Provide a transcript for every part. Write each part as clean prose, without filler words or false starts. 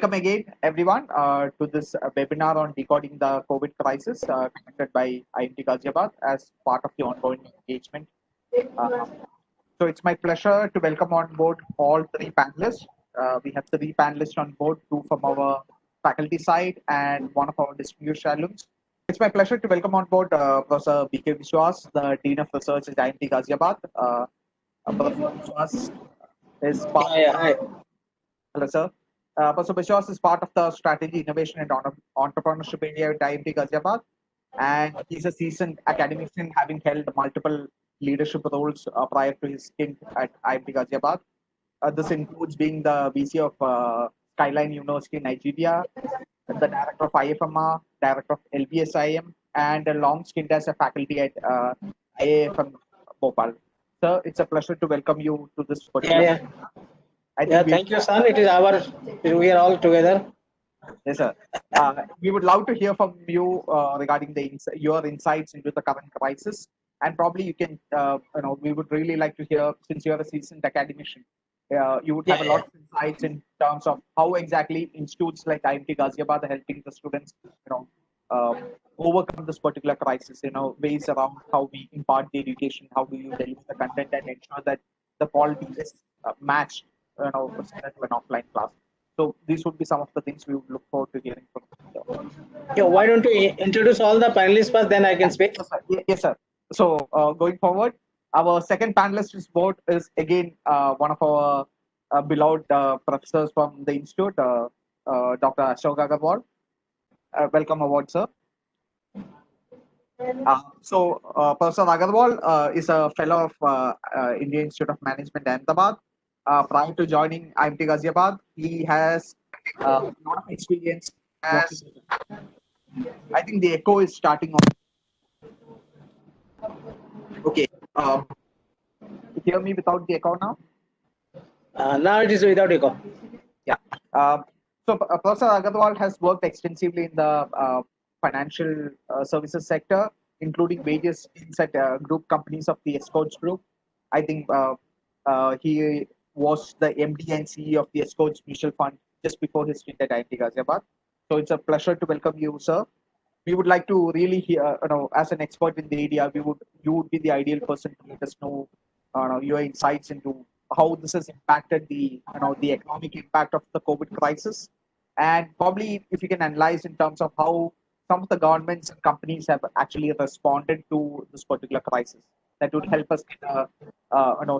welcome again, everyone, to this webinar on decoding the COVID crisis conducted by IMT Ghaziabad as part of the ongoing engagement. So it's my pleasure to welcome on board all three panelists. We have three panelists on board, two from our faculty side and one of our distinguished alums. It's my pleasure to welcome on board Professor B.K. Vishwas, the Dean of Research at IMT Ghaziabad. Professor Vishwas is part. Hi. Hello, sir. Professor Vishwas is part of the Strategy, Innovation and Entrepreneurship area at IMT Ghaziabad, and he's a seasoned academician, having held multiple leadership roles prior to his stint at IMT Ghaziabad. This includes being the VC of Skyline University in Nigeria, the director of IFMR, director of LBSIM, and a long stint as a faculty at IIFM Bhopal. Sir, it's a pleasure to welcome you to this particular. Thank you, son. We are all together. Yes, sir. We would love to hear from you regarding your insights into the current crisis, and probably you can, we would really like to hear, since you are a seasoned academician, you would have a lot of insights in terms of how exactly institutes like IMT Ghaziabad are helping the students, overcome this particular crisis. Ways around how we impart the education, how do you deliver the content, and ensure that the quality is matched, similar to an offline class. So these would be some of the things we would look forward to hearing from you. Yeah, why don't you introduce all the panelists first, then I can speak? Yes, sir. So going forward, our second panelist board is again one of our beloved professors from the institute, Dr. Ashok Agarwal. Welcome aboard, sir. Professor Agarwal is a fellow of Indian Institute of Management, Ahmedabad. Prior to joining IMT Ghaziabad, he has a lot of experience. I think the echo is starting off. Okay. You hear me without the echo now? Now it is without echo. Yeah. Professor Agarwal has worked extensively in the financial services sector, including various stints at group companies of the Escorts Group. I think he was the MD and CEO of the Escorts Mutual Fund just before his stint at IMT Ghaziabad. So it's a pleasure to welcome you, sir. We would like to really hear, as an expert in the area, you would be the ideal person to let us know, your insights into how this has impacted the economic impact of the COVID crisis, and probably if you can analyze in terms of how some of the governments and companies have actually responded to this particular crisis. That would help us get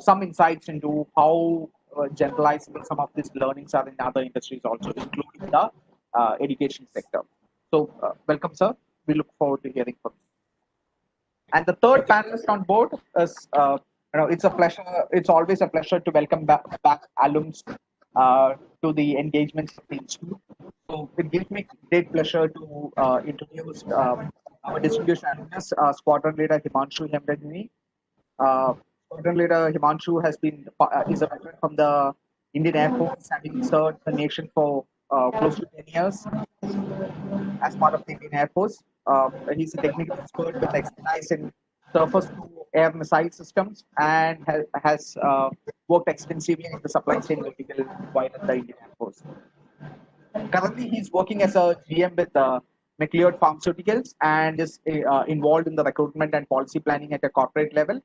some insights into how generalizable some of these learnings are in other industries also, including the education sector. So welcome, sir. We look forward to hearing from you. And the third panelist on board is, it's a pleasure. It's always a pleasure to welcome back alums to the engagements of the institute. So it gives me great pleasure to introduce our distinguished alumnus, Squadron Leader Himanshu Hemrajani. Squadron Leader Himanshu is a veteran from the Indian Air Force, having served the nation for close to 10 years as part of the Indian Air Force. He's a technical expert with expertise in surface-to-air missile systems, and has worked extensively in the supply chain vertical while in the Indian Air Force. Currently, he's working as a GM with McLeod Pharmaceuticals, and is involved in the recruitment and policy planning at a corporate level.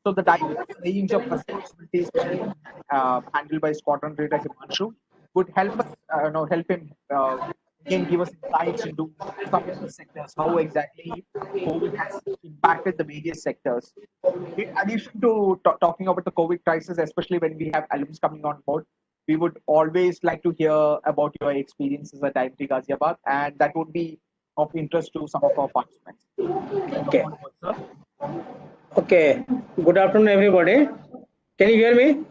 So the diverse range of responsibilities handled by Squadron Leader Himanshu would help us, help him again give us insights into some of the sectors, how exactly COVID has impacted the various sectors. In addition to talking about the COVID crisis, especially when we have alums coming on board, we would always like to hear about your experiences at IMT Ghaziabad, and that would be of interest to some of our participants. Okay. Okay. Good afternoon, everybody. Can you hear me?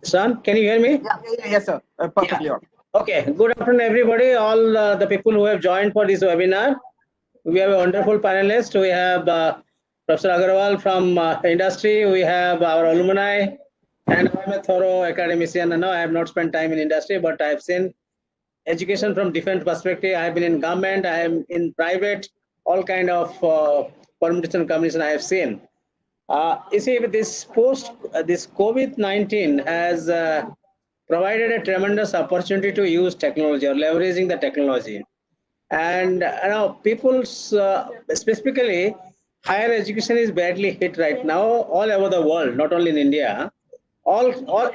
Son, can you hear me? Yes, sir. Perfectly. Yeah. Okay. Good afternoon, everybody. All the people who have joined for this webinar. We have a wonderful panelist. We have Professor Agarwal from industry. We have our alumni, and I'm a thorough academician. No, I have not spent time in industry, but I have seen education from different perspective. I have been in government. I am in private. All kind of permutation combination I have seen. You see, this COVID-19 has provided a tremendous opportunity to use technology or leveraging the technology. And people's specifically higher education is badly hit right now all over the world, not only in India. All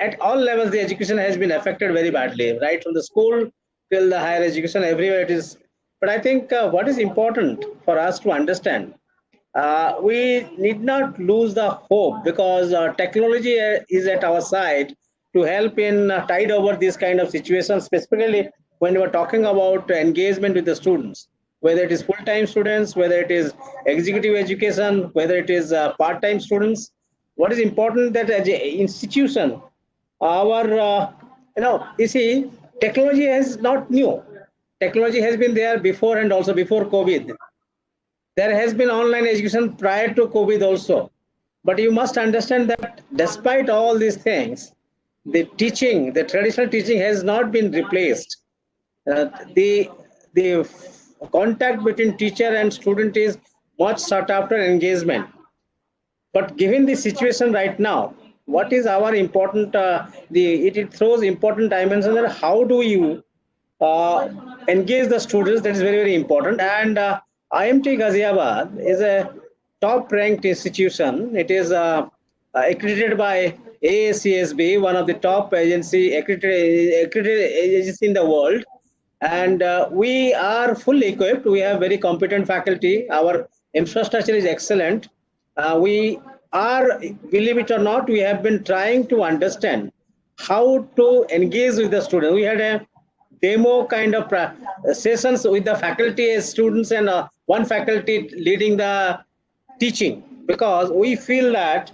at all levels, the education has been affected very badly, right from the school till the higher education, everywhere it is. But I think what is important for us to understand, we need not lose the hope, because technology is at our side to help in tide over these kind of situations, specifically when we are talking about engagement with the students, whether it is full-time students, whether it is executive education, whether it is part-time students. What is important that as an institution, our you see, technology is not new. Technology has been there before, and also before COVID. There has been online education prior to COVID also. But you must understand that despite all these things, the teaching, the traditional teaching has not been replaced. The contact between teacher and student is much sought after engagement. But given the situation right now, what is our important, it throws important dimensions that how do you uh, engage the students, that is very, very important. And IMT Ghaziabad is a top ranked institution. It is accredited by AACSB, one of the top accredited agency in the world. And we are fully equipped. We have very competent faculty. Our infrastructure is excellent. We are, believe it or not, we have been trying to understand how to engage with the student. We had a demo kind of sessions with the faculty as students, and one faculty leading the teaching, because we feel that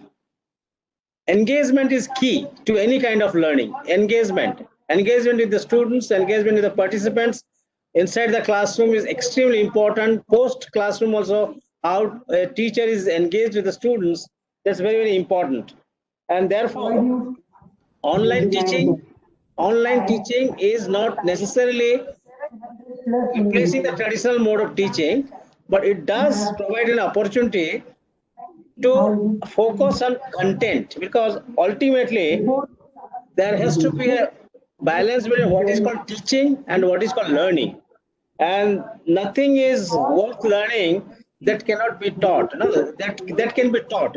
engagement is key to any kind of learning. Engagement with the students, engagement with the participants inside the classroom is extremely important. Post classroom also, how a teacher is engaged with the students, that's very, very important. And therefore online teaching online teaching is not necessarily replacing the traditional mode of teaching, but it does provide an opportunity to focus on content, because ultimately there has to be a balance between what is called teaching and what is called learning. And nothing is worth learning that cannot be taught, that can be taught.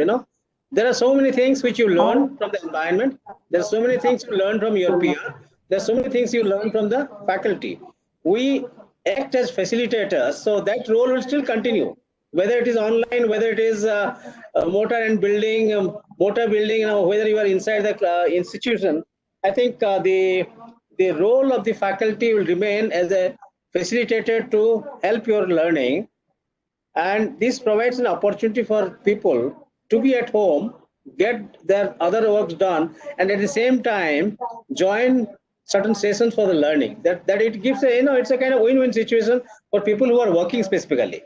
There are so many things which you learn from the environment. There are so many things you learn from your peer. There are so many things you learn from the faculty. We act as facilitators, so that role will still continue, whether it is online, whether it is motor building, whether you are inside the institution. I think the role of the faculty will remain as a facilitator to help your learning. And this provides an opportunity for people to be at home, get their other works done, and at the same time join certain sessions for the learning. That it gives a, it's a kind of win-win situation for people who are working specifically.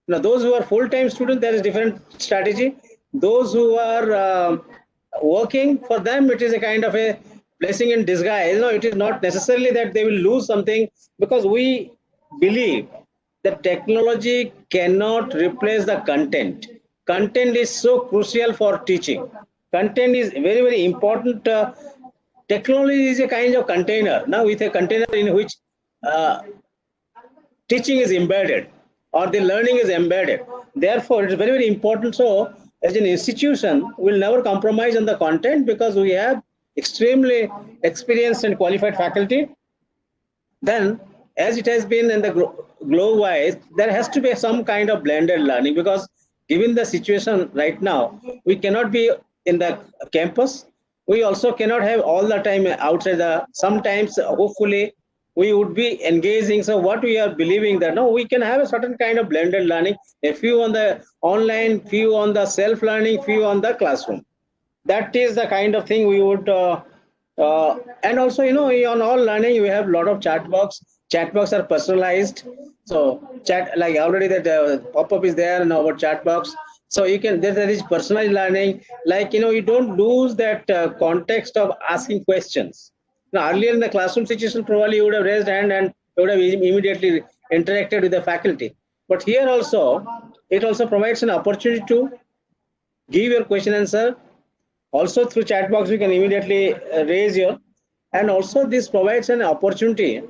Now, those who are full-time students, there is different strategy. Those who are working, for them, it is a kind of a blessing in disguise. It is not necessarily that they will lose something, because we believe that technology cannot replace the content. Content is so crucial for teaching. Content is very, very important. Technology is a kind of container. Now, with a container in which teaching is embedded or the learning is embedded. Therefore, it's very, very important. So, as an institution, we'll never compromise on the content, because we have extremely experienced and qualified faculty. Then, as it has been in the globe-wise, there has to be some kind of blended learning, because given the situation right now, we cannot be in the campus. We also cannot have all the time outside the, sometimes hopefully we would be engaging. So what we are believing that now we can have a certain kind of blended learning, a few on the online, few on the self-learning, few on the classroom. That is the kind of thing we would, and also, on all learning, we have a lot of chat box. Chat box are personalized. So chat, like already that pop-up is there in our chat box. So you can, there is personalized learning, like, you don't lose that context of asking questions. Now, earlier in the classroom situation, probably you would have raised hand and you would have immediately interacted with the faculty. But here also, it also provides an opportunity to give your question answer. Also through chat box, you can immediately raise your And also this provides an opportunity.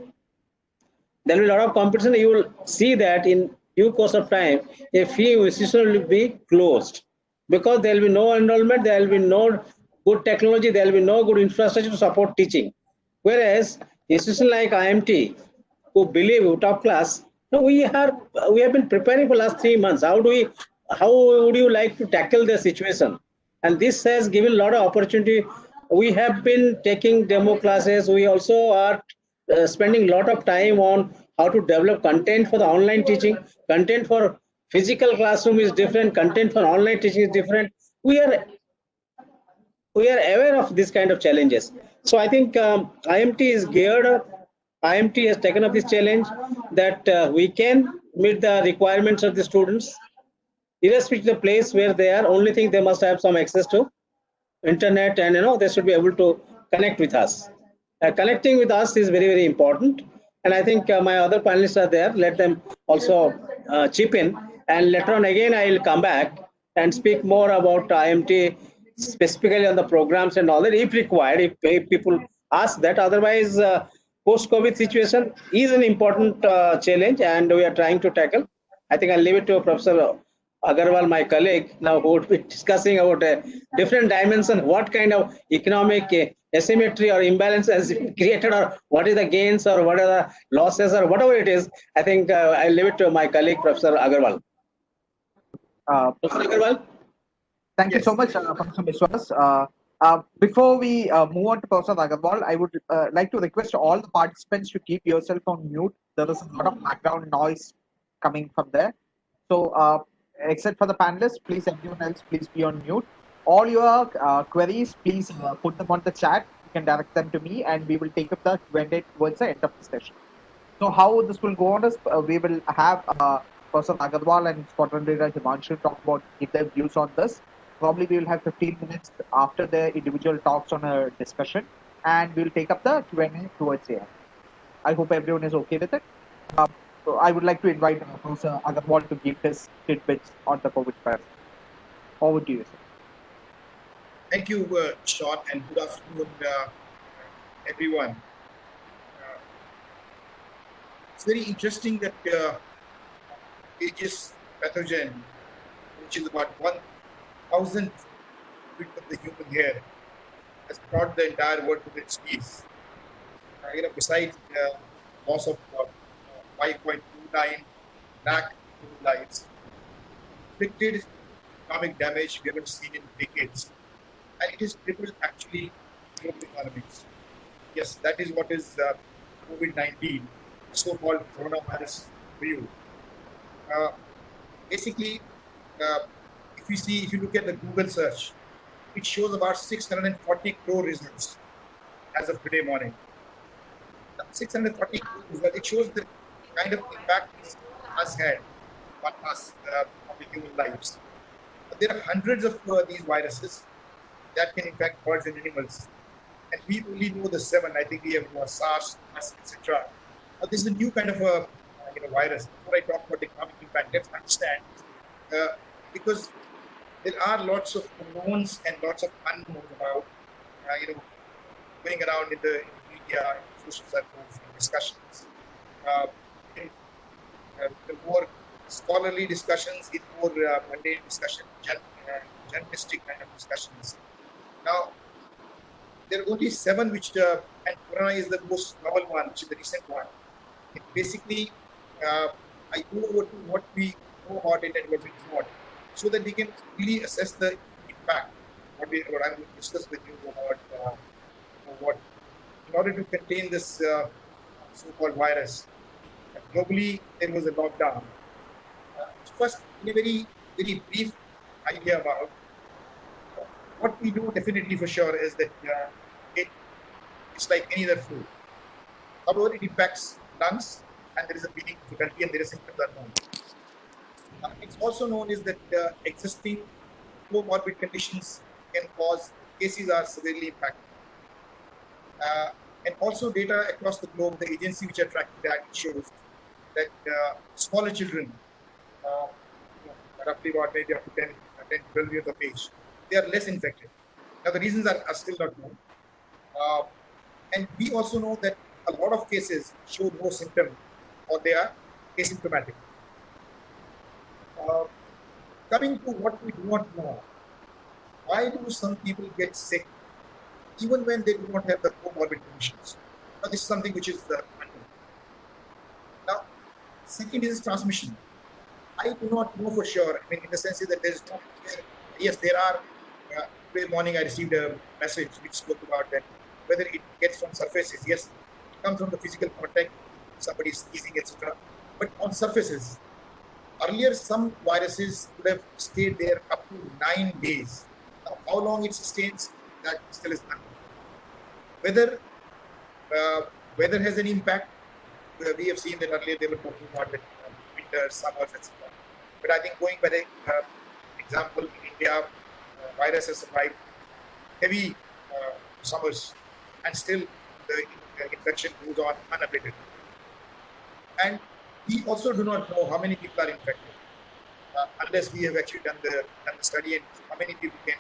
There will be a lot of competition. You will see that in due course of time, a few institutions will be closed because there will be no enrollment, there will be no good technology, there will be no good infrastructure to support teaching. Whereas institutions like IMT, who believe top class, no, we have been preparing for last 3 months. How would you like to tackle the situation? And this has given a lot of opportunity. We have been taking demo classes. We also are spending a lot of time on how to develop content for the online teaching. Content for physical classroom is different, content for online teaching is different. We are we are aware of this kind of challenges. So I think IMT is geared up. IMT has taken up this challenge that we can meet the requirements of the students irrespective of the place where they are. Only thing, they must have some access to internet, and they should be able to connect with us. Connecting with us is very, very important. And I think my other panelists are there. Let them also chip in, and later on again I will come back and speak more about IMT, specifically on the programs and all that, if required, if people ask that. Otherwise, post COVID situation is an important challenge, and we are trying to tackle. I think I'll leave it to Professor Agarwal, my colleague, now who would be discussing about a different dimension, what kind of economic asymmetry or imbalance has been created, or what is the gains, or what are the losses, or whatever it is. I think I'll leave it to my colleague, Professor Agarwal. Professor Agarwal? Thank you so much, Professor Biswas. Before we move on to Professor Agarwal, I would like to request all the participants to keep yourself on mute. There is a lot of background noise coming from there. So, except for the panelists, please, everyone else, please be on mute. All your queries, please put them on the chat. You can direct them to me, and we will take up the Q&A towards the end of the session. So, how this will go on is we will have Professor Agarwal and Squadron Leader Himanshu talk about, give their views on this. Probably we will have 15 minutes after the individual talks on a discussion, and we'll take up the Q&A towards the end. I hope everyone is okay with it. So I would like to invite Professor Agarwal to give his tidbits on the COVID virus. Over to you, sir. Thank you, Sean, and good afternoon, everyone. It's very interesting that Aedes pathogen, which is about 1,000 feet of the human hair, has brought the entire world to its knees. Besides loss of 5.29 lakh lives, inflicted economic damage we haven't seen in decades. And it is crippled actually global economics. Yes, that is what is COVID-19, so-called coronavirus for you. Basically, if you look at the Google search, it shows about 640 crore results as of today morning. 640 crore results. It shows the kind of impact this has had on us, on the human lives. There are hundreds of these viruses that can infect birds and animals, and we only know the 7. I think we have SARS, etc. This is a new kind of a virus. Before I talk about the economic impact, let's understand, because there are lots of unknowns and lots of unknowns about going around in the media, in social circles, in discussions, in the more scholarly discussions, in more mundane discussion, journalistic kind of discussions. Now, there are only 7 which, and corona is the most novel one, which is the recent one. It basically, I go over to what we know about it and what we do not, so that we can really assess the impact. What I'm going to discuss with you about what, in order to contain this so-called virus, globally there was a lockdown. First, in a very, very brief idea about what we know definitely for sure is that it's like any other flu. However, it impacts lungs, and there is a breathing difficulty, and there is symptoms are known. It's also known is that existing comorbid conditions can cause cases are severely impacted. And also data across the globe, the agency which are tracking that shows that smaller children, roughly about maybe up to 10, 12 years of age, they are less infected. Now, the reasons are still not known. And we also know that a lot of cases show no symptom or they are asymptomatic. Uh, Coming to what we do not know, why do some people get sick even when they do not have the comorbid conditions? Now, this is something which is unknown. Now, second is transmission. I do not know for sure. I mean, in the sense that there is no clear. Yes, there are. Today morning, I received a message which spoke about that whether it gets from surfaces. Yes, it comes from the physical contact, somebody sneezing, etc. But on surfaces, earlier some viruses could have stayed there up to 9 days. Now, how long it sustains, that still is unknown. Whether uh, weather has an impact, we have seen that earlier they were talking about that winter, summers, etc. But I think going by the example in India, virus has survived heavy summers and still the infection goes on unabated. And we also do not know how many people are infected unless we have actually done the study and how many people can,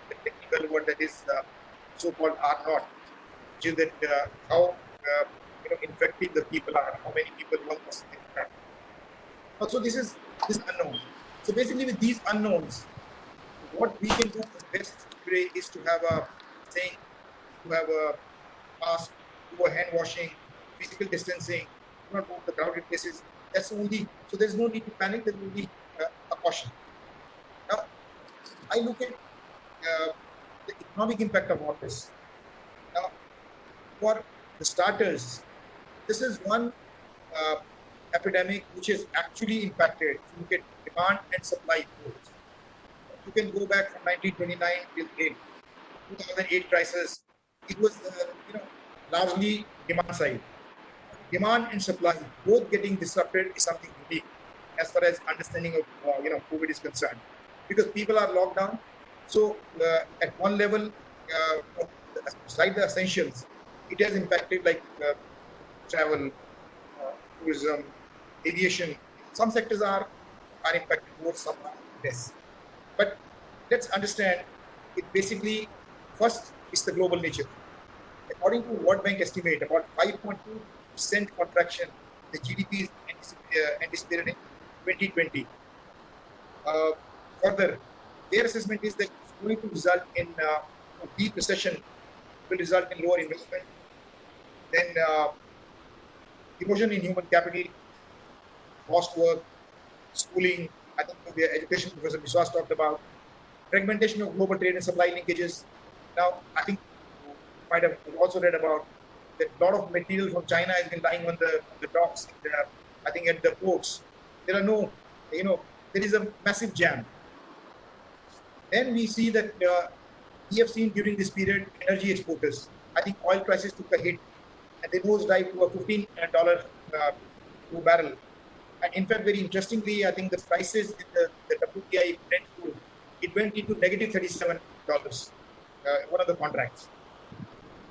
the technical word that is so-called R naught, which is that how infected the people are, how many people one person infect. Also, this is unknown. So basically, with these unknowns, what we can do best today is to have a saying, to have a mask, do a hand washing, physical distancing, do not go to the crowded places. That's only, so there's no need to panic, there's only a caution. Now, I look at the economic impact of all this. Now, for the starters, this is one epidemic which has actually impacted. If you look at demand and supply growth, you can go back from 1929 till 2008 crisis. It was largely demand side. Demand and supply both getting disrupted is something unique as far as understanding of COVID is concerned, because people are locked down. So at one level, beside the essentials, it has impacted like travel, tourism, aviation. Some sectors are impacted more, some are less. But let's understand it basically, first is the global nature. According to World Bank estimate, about 5.2% contraction, the GDP is anticipated in 2020. Further, their assessment is that it's going to result in a deep recession, will result in lower investment, then erosion in human capital, cost work, schooling. I think the education Professor Biswas talked about, fragmentation of global trade and supply linkages. Now, I think you might have also read about that a lot of material from China has been lying on the docks. I think at the ports, there are no, there is a massive jam. Then we see that we have seen during this period energy exporters. I think oil prices took a hit, and they nosedive to a $15 per barrel. And in fact, very interestingly, I think the prices in the WTI Brent crude, it went into negative $37, one of the contracts.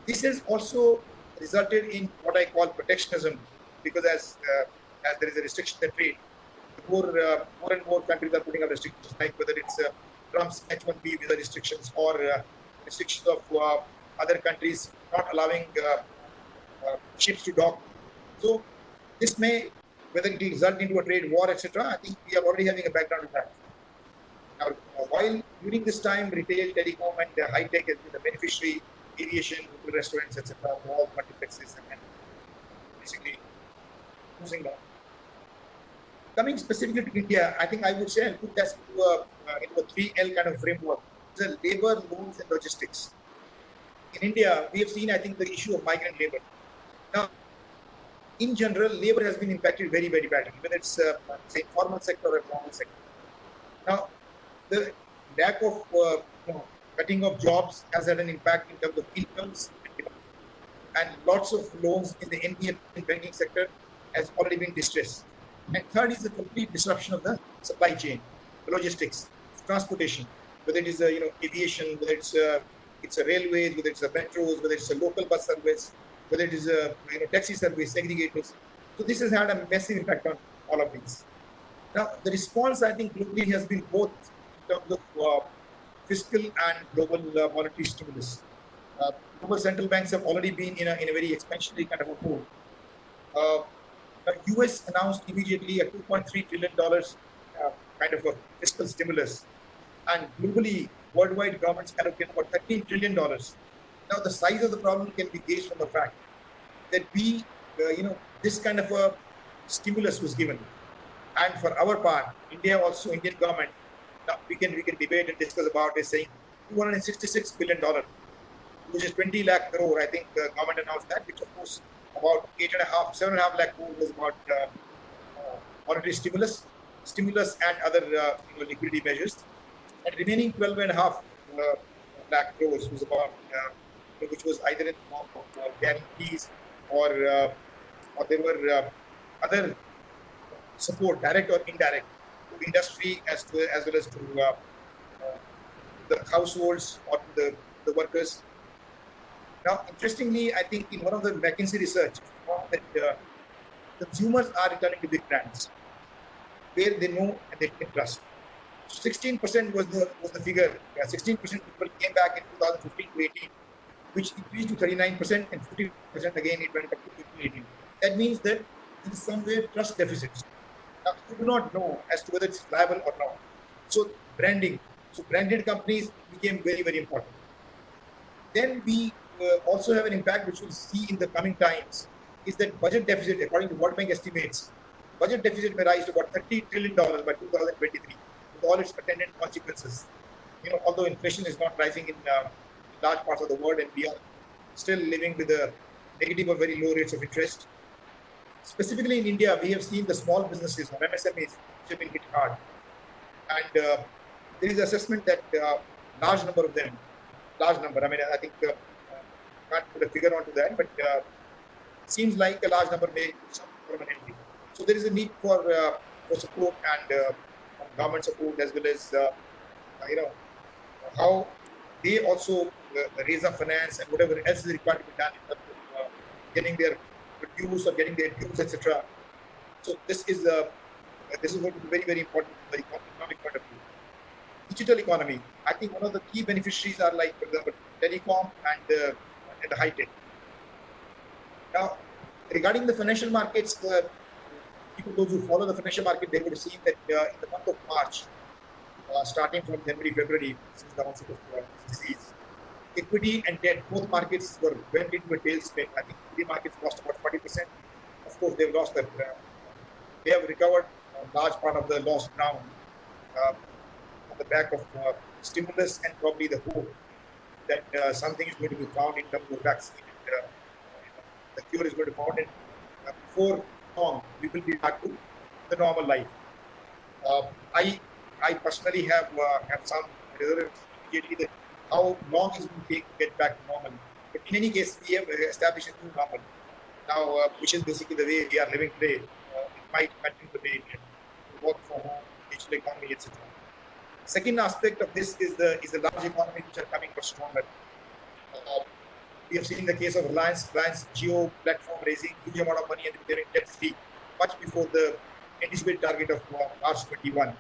This has also resulted in what I call protectionism, because as there is a restriction in the trade, more and more countries are putting up restrictions, like whether it's Trump's H-1B visa restrictions or restrictions of other countries not allowing ships to dock. So this may, whether it will result into a trade war, etc., I think we are already having a background of that. Now, while during this time, retail, telecom, and high tech has been the beneficiary, aviation, hotel, restaurants, etc., malls, multiplexes, and basically losing down. Coming specifically to India, I think I would say and put that into a 3L kind of framework. The labor, loans, and logistics. In India, we have seen, I think, the issue of migrant labor. Now, in general, labor has been impacted very, very badly, whether it's say formal sector or informal sector. Now, the lack of cutting of jobs has had an impact in terms of incomes and lots of loans in the NBFC and banking sector has already been distressed. And third is the complete disruption of the supply chain, the logistics, transportation, whether it is aviation, whether it's a railways, whether it's a metros, whether it's a local bus service, whether it is a taxi service, aggregators. So this has had a massive impact on all of these. Now, the response, I think, globally has been both in terms of fiscal and global monetary stimulus. Global central banks have already been in a very expansionary kind of a mode. Uh, the US announced immediately a $2.3 trillion kind of a fiscal stimulus, and globally, worldwide governments allocate about $13 trillion. Now, the size of the problem can be gauged from the fact that this kind of a stimulus was given, and for our part, Indian government, now we can debate and discuss about it, saying $266 billion, which is 20 lakh crore. I think the government announced that, which of course about 7.5 lakh crore was about monetary stimulus and other liquidity measures, and remaining 12.5 lakh crores was about which was either in the form of guarantees or there were other support, direct or indirect, to industry as well as to the households or to the workers. Now, interestingly, I think in one of the McKinsey research, found that consumers are returning to big brands where they know and they can trust. 16% was the figure. 16% people came back in 2015 to 18, which increased to 39%, and 50% again it went up to 15 18. That means that there is somewhere trust deficits. Now, you do not know as to whether it's viable or not. So branding, so branded companies became very, very important. Then we also have an impact which we'll see in the coming times, is that budget deficit, according to World Bank estimates, budget deficit may rise to about $30 trillion by 2023, with all its attendant consequences. Although inflation is not rising in large parts of the world, and we are still living with a negative or very low rates of interest. Specifically in India, we have seen the small businesses or MSMEs which have been hit hard, and there is assessment that large number of them, I mean, I think can't put a figure onto that, but seems like a large number may suffer permanently. So there is a need for support and government support, as well as how they also raise up finance and whatever else is required to be done in terms of getting their produce or getting their dues, etc. So this is going to be very, very important from the economic point of view. Digital economy, I think one of the key beneficiaries are, like, for example, telecom and the high tech. Now, regarding the financial markets, those who follow the financial market, they would have seen that in the month of March, starting from January, February, since the onset of disease, equity and debt, both markets went into a tailspin. I think equity markets lost about 40%. Of course, they've lost that. They have recovered a large part of the lost ground on the back of stimulus and probably the hope that something is going to be found in terms of vaccine. And, the cure is going to be found, and before long, we will be back to the normal life. I personally have some reserves immediately that how long is it going to take to get back to normal. But in any case, we have established a new normal now, which is basically the way we are living today. It might continue the way work from home, digital economy, etc. Second aspect of this is the large economies which are coming much stronger. We have seen the case of Reliance Jio platform raising huge amount of money and becoming debt free much before the anticipated target of March 21.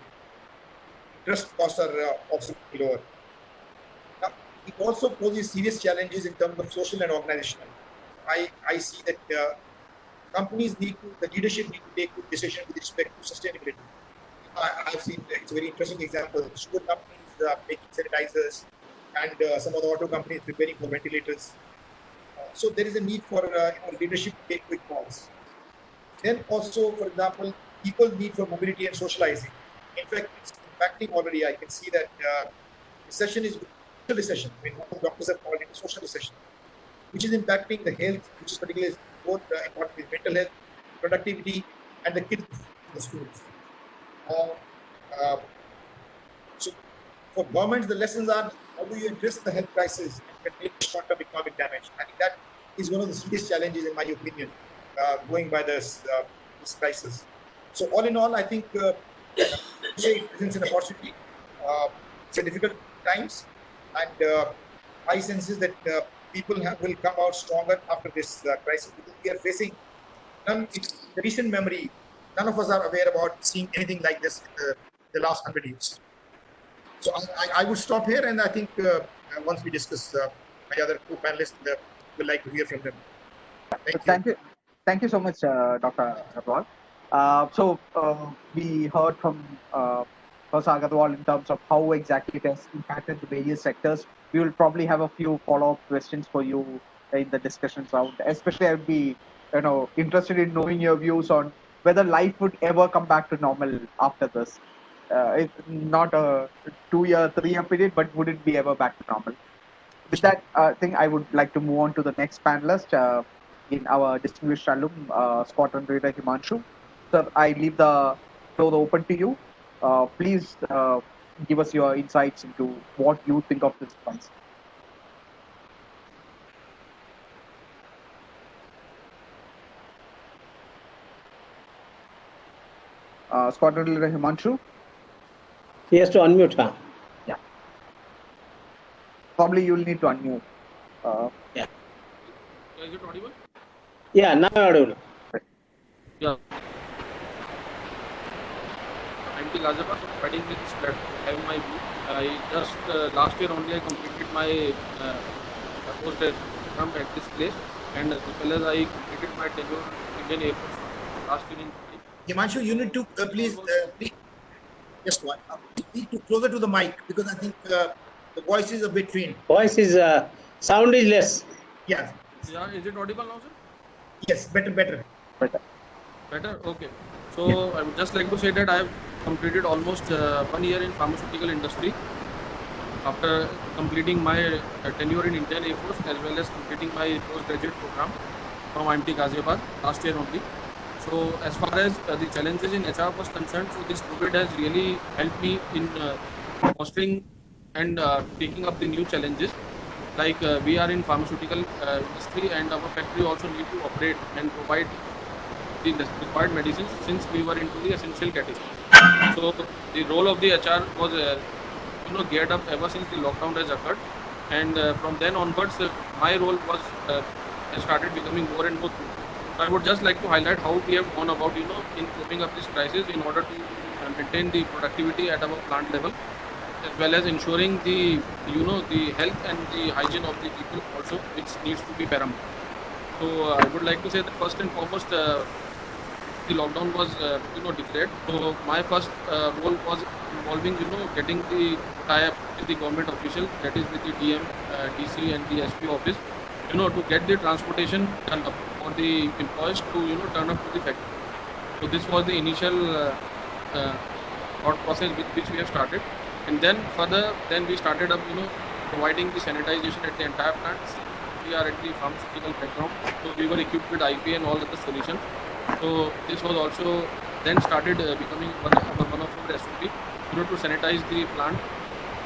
Interest costs are also lower. Now, it also poses serious challenges in terms of social and organizational. I see that the leadership need to take good decisions with respect to sustainability. I've seen, it's a very interesting example. Sugar companies making sanitizers, and some of the auto companies preparing for ventilators. So there is a need for leadership to take quick calls. Then also, for example, people need for mobility and socializing. In fact, it's impacting already. I can see that recession is social recession. I mean, doctors have called it a social recession, which is impacting the health, which is particularly both important with mental health, productivity, and the kids in the schools. So for governments, the lessons are how do you address the health crisis and contain short-term economic damage. I think that is one of the serious challenges, in my opinion, going by this crisis. So all in all, I think it presents an opportunity. It's a difficult times, and my sense is that people will come out stronger after this crisis, because we are facing in the recent memory. None of us are aware about seeing anything like this in the last 100 years. So I would stop here, and I think once we discuss my other co-panelists will like to hear from them. Thank you. Thank you so much, Dr. Agarwal. We heard from Professor Agarwal in terms of how exactly it has impacted the various sectors. We will probably have a few follow-up questions for you in the discussion round. Especially, I would be, interested in knowing your views on whether life would ever come back to normal after this. It's not a 2-year, 3-year period, but would it be ever back to normal? With that thing, I would like to move on to the next panelist in our distinguished alum, Squadron Leader Himanshu. Sir, I leave the floor open to you. Please give us your insights into what you think of this concept. Squadron Leader Himanshu? He has to unmute, huh? Yeah. Probably you'll need to unmute. Yeah. Is it audible? Yeah, now audible. Yeah. I'm the Ghaziabad providing this platform. I have my view. I just last year only I completed my post program at this place, and as well as I completed my tenure in Indian Air Force last year in July. Himanshu, you need to please just one. Need to closer to the mic because I think the voice is a bit faint. Voice is sound is less. Yeah. Yeah, is it audible now, sir? Yes, better. Better? Okay. So I would just like to say that I have completed almost 1 year in pharmaceutical industry after completing my tenure in Indian Air Force as well as completing my postgraduate program from IMT Ghaziabad last year only. So as far as the challenges in HR was concerned, so this COVID has really helped me in fostering and taking up the new challenges. Like we are in pharmaceutical industry and our factory also need to operate and provide the required medicines since we were into the essential category. So the role of the HR was geared up ever since the lockdown has occurred, and from then onwards my role was has started becoming more and more crucial. So I would just like to highlight how we have gone about in coping up this crisis in order to maintain the productivity at our plant level, as well as ensuring the the health and the hygiene of the people also, which needs to be paramount. So I would like to say that first and foremost, the lockdown was declared. So my first role was involving getting the tie-up with the government official, that is with the DM, DC, and the SP office, to get the transportation done up for the employees to turn up to the factory. So this was the initial thought process with which we have started. And then further, we started up, providing the sanitization at the entire plant. We are at the pharmaceutical background, so we were equipped with IP and all other solutions. So this was also then started becoming one of our SOP, to sanitize the plant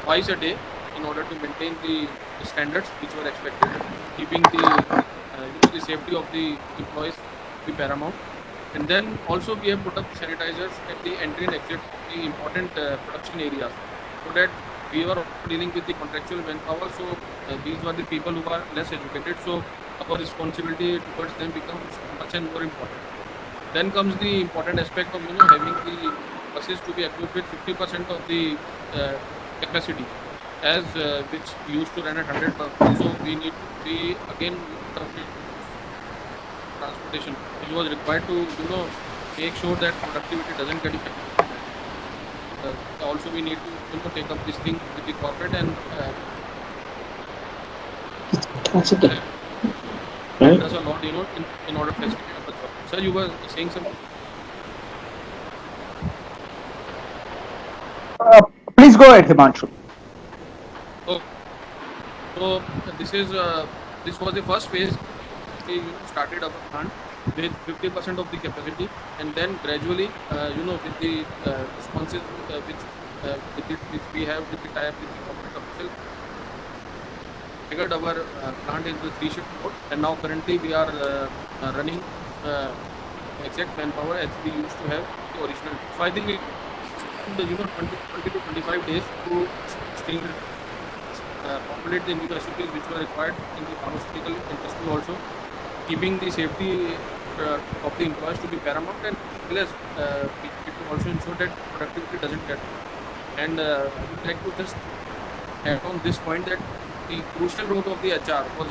twice a day in order to maintain the standards which were expected, keeping the the safety of the employees to be paramount. And then also we have put up sanitizers at the entry and exit of the important production areas, so that we were dealing with the contractual manpower. So these were the people who are less educated. So our responsibility towards them becomes much and more important. Then comes the important aspect of having the buses to be equipped with 50% of the capacity, as which used to run at 100%. So we need to be again transportation, which was required to make sure that productivity doesn't get affected. Also, we need to take up this thing with the corporate and does a lot in order to facilitate our job. Sir, you were saying something? Please go ahead, Himanshu. So this was the first phase. We started our plant with 50% of the capacity, and then gradually, with the responses which we have with the tie-up with the corporate official, figured our plant into 3-shift mode, and now currently we are running exact manpower as we used to have the original. So I think the 20 to 25 days to still populate the new SOPs which were required in the pharmaceutical industry also, keeping the safety of the employees to be paramount, and plus we need to also ensure that productivity doesn't get. And I would like to just add on this point that the crucial role of the HR was,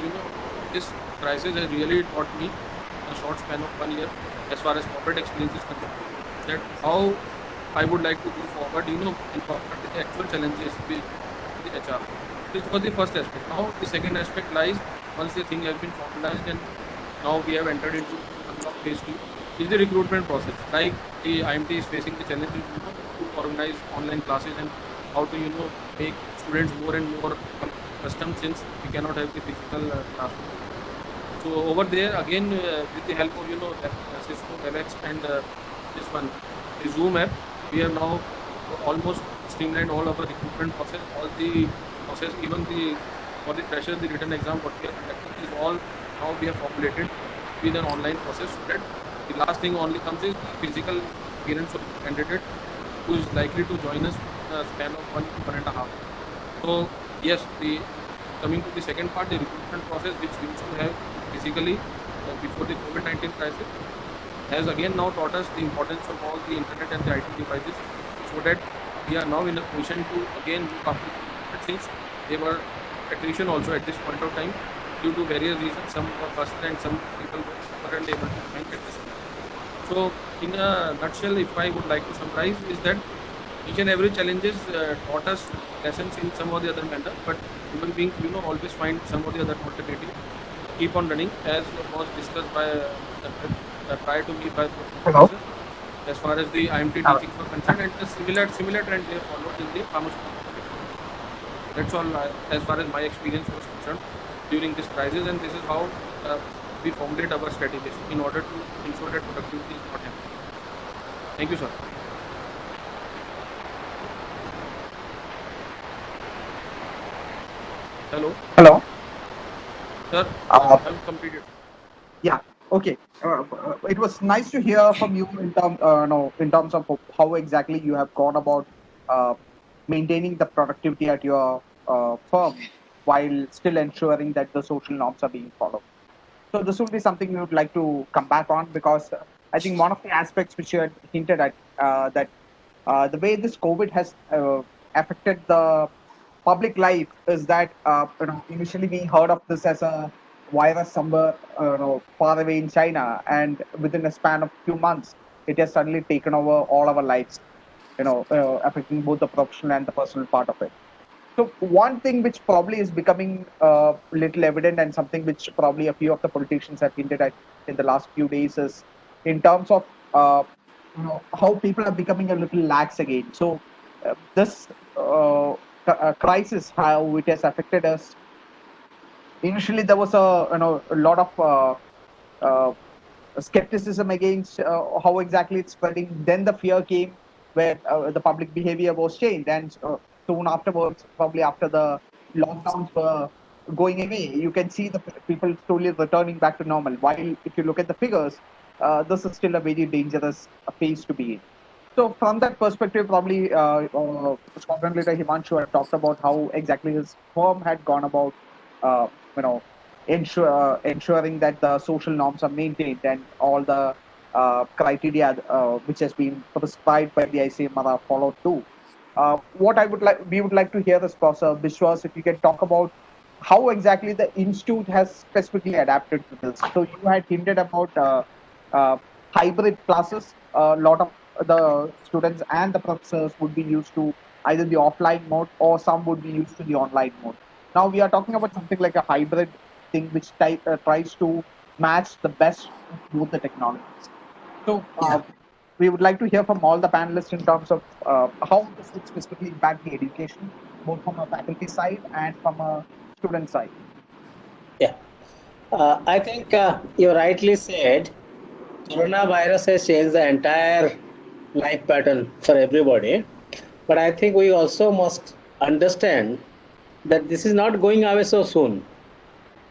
this crisis has really taught me in a short span of 1 year, as far as corporate experience is concerned, that how I would like to go forward, in corporate with the actual challenges with the HR. This was the first aspect. Now the second aspect lies, once the thing has been formalized and now we have entered into unlock phase 2, is the recruitment process. Like the IMT is facing the challenges, to organize online classes and how to, make students more and more accustomed, since we cannot have the physical classroom. So over there again, with the help of Cisco, Alex, and this one, the Zoom app, we have now almost streamlined all of our recruitment process, all the process, even the for the freshers, the written exam what we are conducting is all now we have populated with an online process, so that the last thing only comes is the physical appearance of the candidate who is likely to join us in a span of 1.5. So yes, the coming to the second part, the recruitment process, which we used to have physically before the COVID-19 crisis, has again now taught us the importance of all the internet and the IT devices, so that we are now in a position to again look after the things. They were attrition also at this point of time due to various reasons. Some were first and some people weren't able to find at this time. So in a nutshell, if I would like to summarize, is that each and every challenges taught us lessons in some or the other manner, but human beings, always find some or the other alternative, keep on running, as was discussed by prior to me by Hello? Professor, as far as the IMT teaching were concerned, and the similar trend they followed in the pharmaceutical. That's all as far as my experience was concerned during this crisis, and this is how we formulate our strategies in order to ensure that productivity is not happening. Thank you, sir. Hello, Hello. sir. Uh, I've completed. Yeah. Okay. It was nice to hear from you in terms of how exactly you have gone about uh, maintaining the productivity at your firm while still ensuring that the social norms are being followed. So this will be something we would like to come back on, because I think one of the aspects which you had hinted at, that the way this COVID has affected the public life is that initially we heard of this as a virus somewhere far away in China, and within a span of few months, it has suddenly taken over all our lives, affecting both the professional and the personal part of it. So one thing which probably is becoming little evident, and something which probably a few of the politicians have hinted at in the last few days, is in terms of how people are becoming a little lax again. So this crisis, how it has affected us. Initially, there was a lot of uh, skepticism against how exactly it's spreading. Then the fear came, where the public behavior was changed, and soon afterwards, probably after the lockdowns were going away, you can see the people slowly returning back to normal. While if you look at the figures, this is still a very dangerous phase to be in. So from that perspective, probably Squadron Leader Himanshu had talked about how exactly his firm had gone about, uh, you know, ensuring that the social norms are maintained and all the criteria which has been prescribed by the ICMR are followed too. What we would like to hear is, Professor Biswas, if you can talk about how exactly the institute has specifically adapted to this. So you had hinted about uh, hybrid classes. A lot of the students and the professors would be used to either the offline mode, or some would be used to the online mode. Now we are talking about something like a hybrid thing, which tries to match the best of both the technologies. So we would like to hear from all the panelists in terms of how this would specifically impact the education, both from a faculty side and from a student side. Yeah. I think you rightly said coronavirus has changed the entire life pattern for everybody. But I think we also must understand that this is not going away so soon.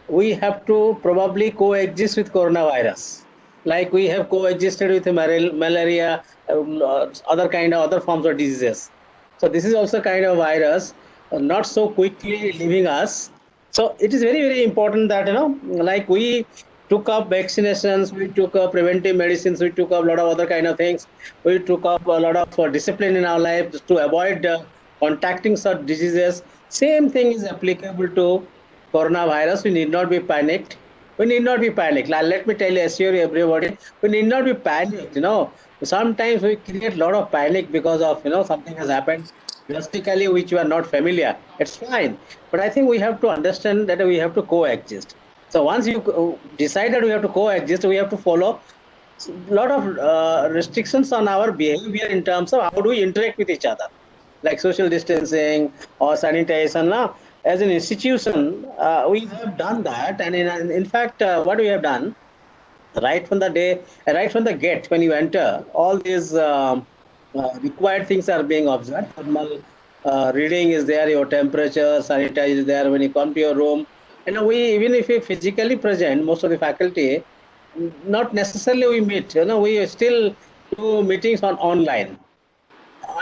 We have to probably coexist with coronavirus, like we have coexisted with malaria, other forms of diseases. So this is also kind of virus, not so quickly leaving us. So it is very important that like we took up vaccinations, we took up preventive medicines, we took up a lot of other kind of things. We took up a lot of discipline in our lives to avoid contacting such diseases. Same thing is applicable to coronavirus. We need not be panicked. We need not be panicked. Let me tell you, assure everybody, we need not be panicked. Sometimes we create a lot of panic because of something has happened drastically which we are not familiar. It's fine, but I think we have to understand that we have to coexist. So once you decide that we have to coexist, we have to follow a lot of restrictions on our behavior in terms of how do we interact with each other, like social distancing or sanitation. Now, as an institution, we have done that, and in fact, what we have done right from the gate when you enter, all these required things are being observed. Thermal reading is there, your temperature, sanitize is there when you come to your room. We even if we physically present, most of the faculty, not necessarily we meet. We still do meetings on online,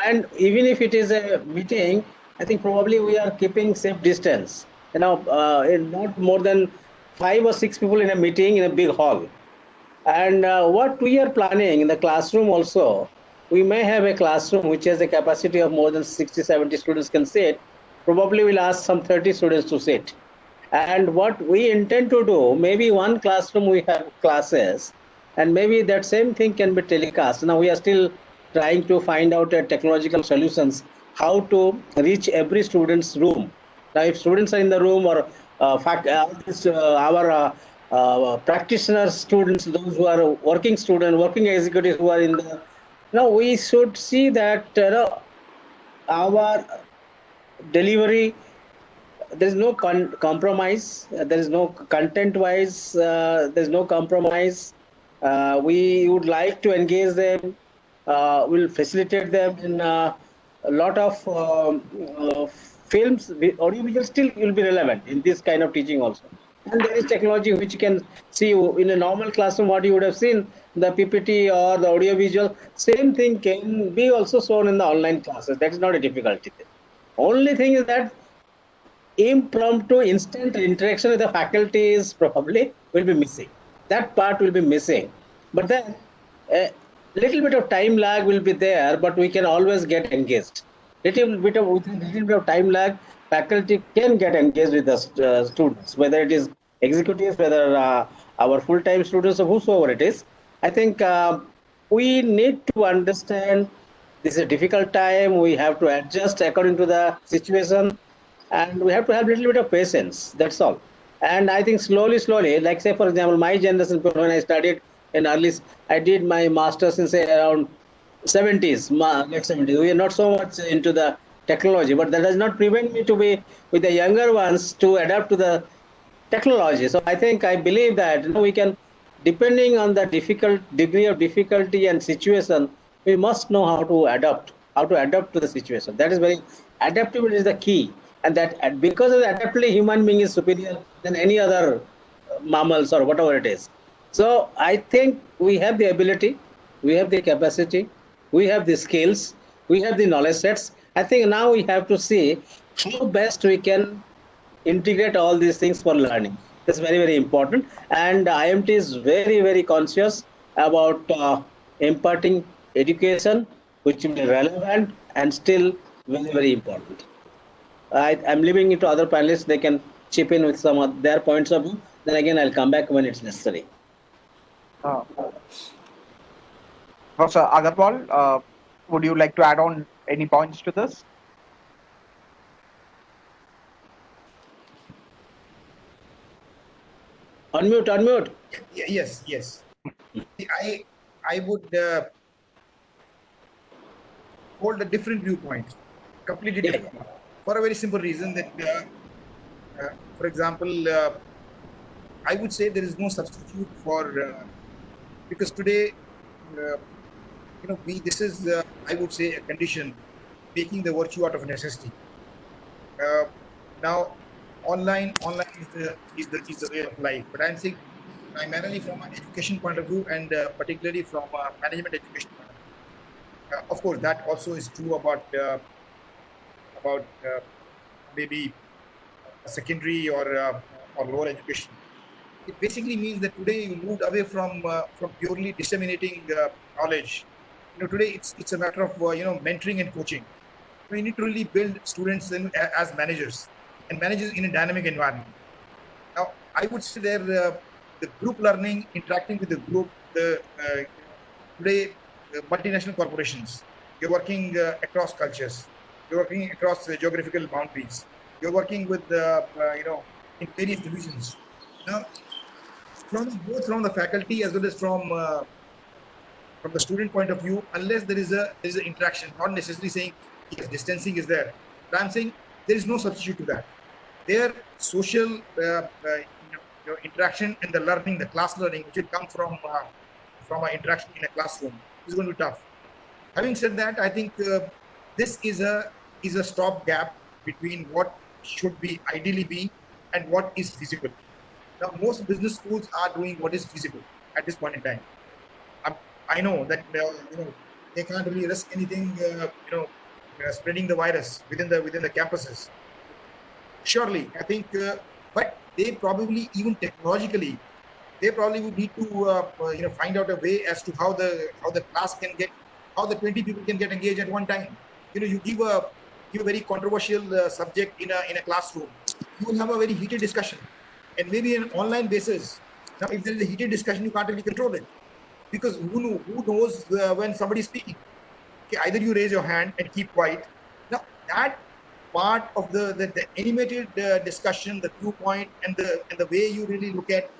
and even if it is a meeting, I think probably we are keeping safe distance. Not more than 5 or 6 people in a meeting in a big hall. And what we are planning in the classroom also, we may have a classroom which has a capacity of more than 60, 70 students can sit. Probably we'll ask some 30 students to sit. And what we intend to do, maybe one classroom we have classes, and maybe that same thing can be telecast. Now we are still trying to find out technological solutions, how to reach every student's room. Now, if students are in the room, or our practitioner students, those who are working students, working executives who are in the, we should see that our delivery, there is no compromise. There is no content-wise. There is no compromise. We would like to engage them. We'll facilitate them in a lot of films. Audiovisual still will be relevant in this kind of teaching also. And there is technology which you can see in a normal classroom. What you would have seen, the PPT or the audiovisual, same thing can be also shown in the online classes. That is not a difficulty. Only thing is that impromptu instant interaction with the faculties probably will be missing. That part will be missing. But then a little bit of time lag will be there, but we can always get engaged. With a little bit of time lag, faculty can get engaged with the students, whether it is executives, whether our full-time students, or whosoever it is. I think we need to understand this is a difficult time. We have to adjust according to the situation, and we have to have a little bit of patience. That's all. And I think slowly, like say for example, my generation, when I studied in I did my master's in say around 70s, late 70s. We are not so much into the technology, but that does not prevent me to be with the younger ones to adapt to the technology. So I believe that we can, depending on the degree of difficulty and situation, we must know how to adapt to the situation. That is adaptability is the key. And that because of the adaptability, human being is superior than any other mammals or whatever it is. So I think we have the ability, we have the capacity, we have the skills, we have the knowledge sets. I think now we have to see how best we can integrate all these things for learning. That's very, very important. And IMT is very, very conscious about imparting education, which will be relevant and still very, very important. I'm leaving it to other panelists. They can chip in with some of their points of view. Then again, I'll come back when it's necessary. Professor Agarwal, would you like to add on any points to this? Unmute. Yes. I would hold a different viewpoint, completely different, for a very simple reason that, for example, I would say there is no substitute for, because today, this is, I would say, a condition, making the virtue out of necessity. Now, online is the way of life. But I'm saying primarily from an education point of view, and particularly from a management education point of view. Of course, that also is true about maybe secondary or lower education. It basically means that today you moved away from purely disseminating knowledge. Today it's a matter of mentoring and coaching. we need to really build students as managers and managers in a dynamic environment. Now, I would say there the group learning, interacting with the group, today multinational corporations, you're working across cultures, you're working across geographical boundaries, you're working with in various divisions. Now, from both from the faculty as well as from the student point of view, unless there is an interaction, not necessarily saying yes, distancing is there, but I'm saying there is no substitute to that. Their social interaction and the learning, the class learning, which will come from an interaction in a classroom, is going to be tough. Having said that, I think this is a stopgap between what should be ideally be and what is feasible. Now, most business schools are doing what is feasible at this point in time. I, I know that they can't really risk anything, spreading the virus within the campuses. Surely, I think, but they probably even technologically, they probably would need to find out a way as to how the class can get, how the 20 people can get engaged at one time. You give a very controversial subject in a classroom, you will have a very heated discussion, and maybe on an online basis. Now, if there is a heated discussion, you can't really control it because who knows when somebody is speaking. Okay, either you raise your hand and keep quiet. Now that part of the animated discussion, the viewpoint, and the way you really look at,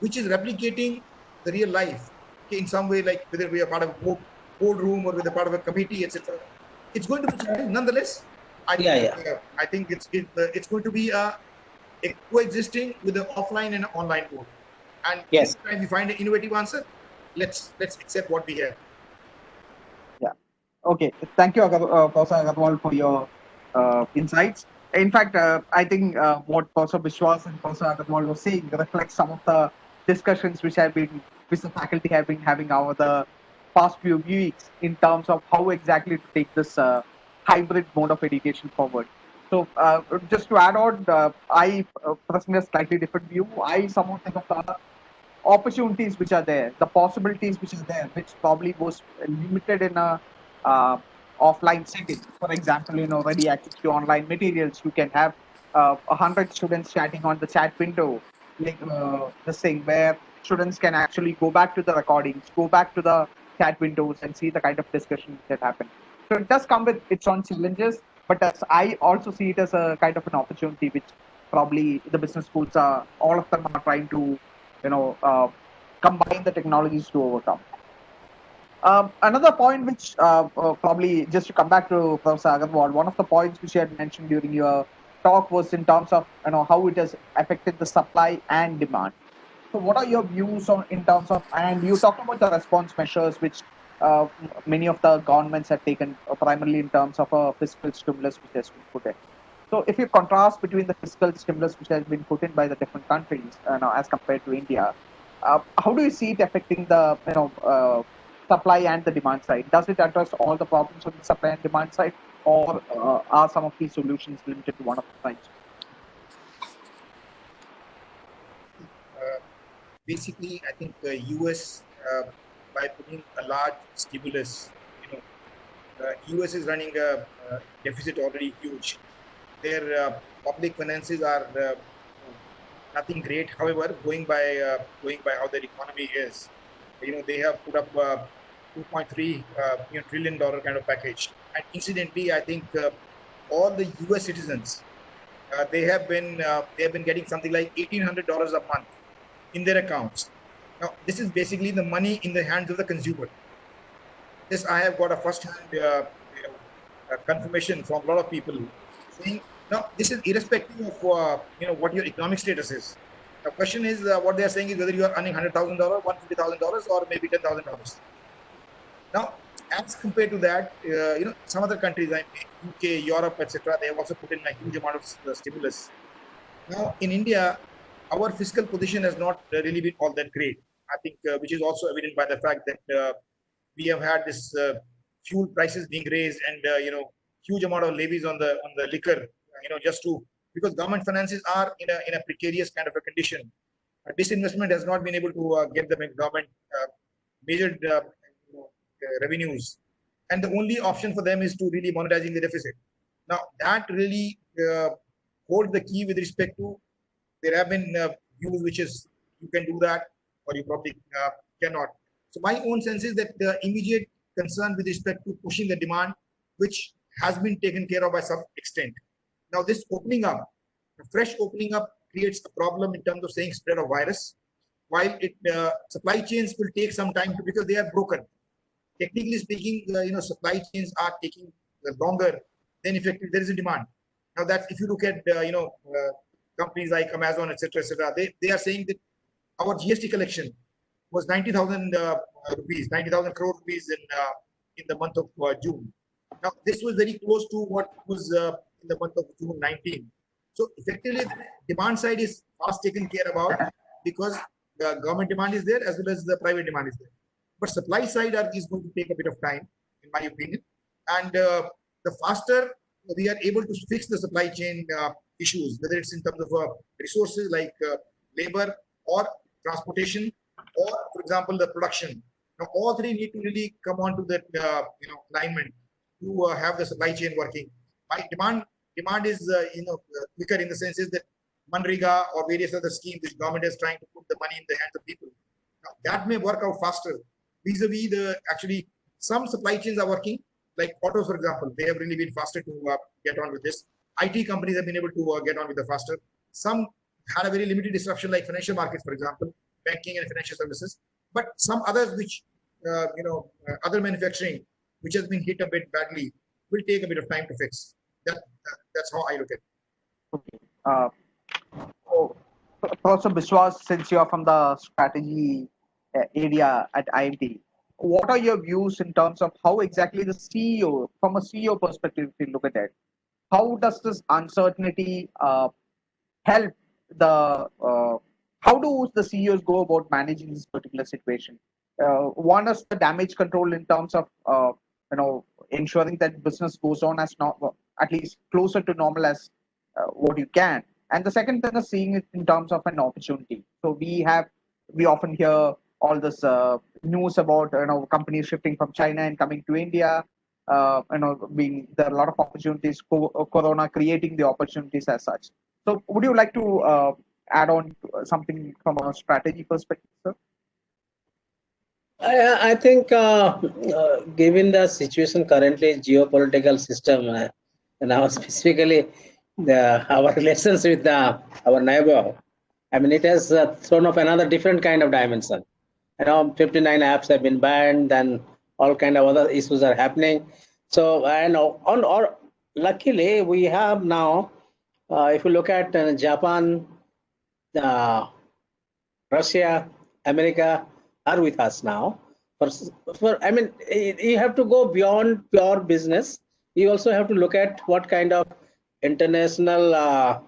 which is replicating the real life. Okay, in some way, like whether we are part of a boardroom or whether part of a committee, etc. It's going to be challenging. Nonetheless, I think it's going to be a coexisting with the offline and online both. And Yes. next time we find an innovative answer, let's accept what we have. Yeah. Okay. Thank you, Professor Agarwal, for your insights. In fact, I think what Professor Biswas and Professor Agarwal was saying reflects some of the discussions which the faculty have been having over the past few weeks in terms of how exactly to take this hybrid mode of education forward. So, just to add on, I present a slightly different view. I somehow think of the opportunities which are there, the possibilities which are there, which probably was limited in a offline setting. For example, ready access to online materials. You can have 100 students chatting on the chat window, like this thing where students can actually go back to the recordings, go back to the chat windows, and see the kind of discussions that happen. So it does come with its own challenges, but I also see it as a kind of an opportunity, which probably the business schools are, all of them are trying to combine the technologies to overcome. Another point which probably, just to come back to Professor Agarwal, one of the points which you had mentioned during your talk was in terms of how it has affected the supply and demand. So what are your views on in terms of, and you talked about the response measures which many of the governments have taken, primarily in terms of a fiscal stimulus which has been put in. So if you contrast between the fiscal stimulus which has been put in by the different countries as compared to India, how do you see it affecting the supply and the demand side? Does it address all the problems on the supply and demand side, or are some of these solutions limited to one of the sides? Basically, I think the US, by putting a large stimulus, US is running a deficit already huge. Their public finances are nothing great. However, going by how their economy is, they have put up 2.3 trillion dollar kind of package. And incidentally, I think all the US citizens they have been getting something like $1,800 a month in their accounts. Now, this is basically the money in the hands of the consumer. This I have got a first-hand confirmation from a lot of people saying, now this is irrespective of what your economic status is. The question is what they are saying is whether you are earning $100,000, $150,000, or maybe $10,000. Now, as compared to that, some other countries like UK, Europe, etc., they have also put in a huge amount of stimulus. Now, in India, our fiscal position has not really been all that great. I think, which is also evident by the fact that we have had this fuel prices being raised, and huge amount of levies on the liquor, just to, because government finances are in a precarious kind of a condition. Disinvestment has not been able to get the government major revenues. and the only option for them is to really monetizing the deficit. Now that really holds the key with respect to, there have been views which is you can do that or you probably cannot. So my own sense is that the immediate concern with respect to pushing the demand, which has been taken care of by some extent. Now this opening up, the fresh opening up creates a problem in terms of saying spread of virus, while it supply chains will take some time to, because they are broken. Technically speaking, supply chains are taking longer than effective. There is a demand. Now that if you look at companies like Amazon, etc., they are saying that our GST collection was 90,000 rupees, 90,000 crore rupees in the month of June. Now this was very close to what was in the month of June 19. So effectively, the demand side is fast taken care about because the government demand is there as well as the private demand is there. But supply side is going to take a bit of time, in my opinion. And the faster we are able to fix the supply chain issues, whether it's in terms of resources like labor or transportation, or for example, the production. Now, all three need to really come on to that alignment to have the supply chain working. My demand is quicker in the sense is that Manrega or various other schemes which government is trying to put the money in the hands of people. Now, that may work out faster vis-a-vis the actually some supply chains are working, like autos, for example. They have really been faster to get on with this. IT companies have been able to get on with the faster. Some had a very limited disruption, like financial markets, for example, banking and financial services. But some others, which other manufacturing, which has been hit a bit badly, will take a bit of time to fix. That's how I look at it. Okay. Professor Biswas, since you are from the strategy area at IMT, what are your views in terms of how exactly the CEO, from a CEO perspective, if you look at it, how does this uncertainty help the, how do the CEOs go about managing this particular situation? One is the damage control in terms of, ensuring that business goes on as at least closer to normal as what you can. And the second thing is seeing it in terms of an opportunity. So we often hear all this news about companies shifting from China and coming to India. There are a lot of opportunities. Corona creating the opportunities as such. So would you like to add on something from a strategy perspective, sir? I think given the situation currently, geopolitical system, and now specifically our relations with our neighbor, I mean, it has thrown up another different kind of dimension. 59 apps have been banned, and all kind of other issues are happening. So, and luckily, we have now, if you look at Japan, Russia, America are with us now. I mean, you have to go beyond pure business. You also have to look at what kind of international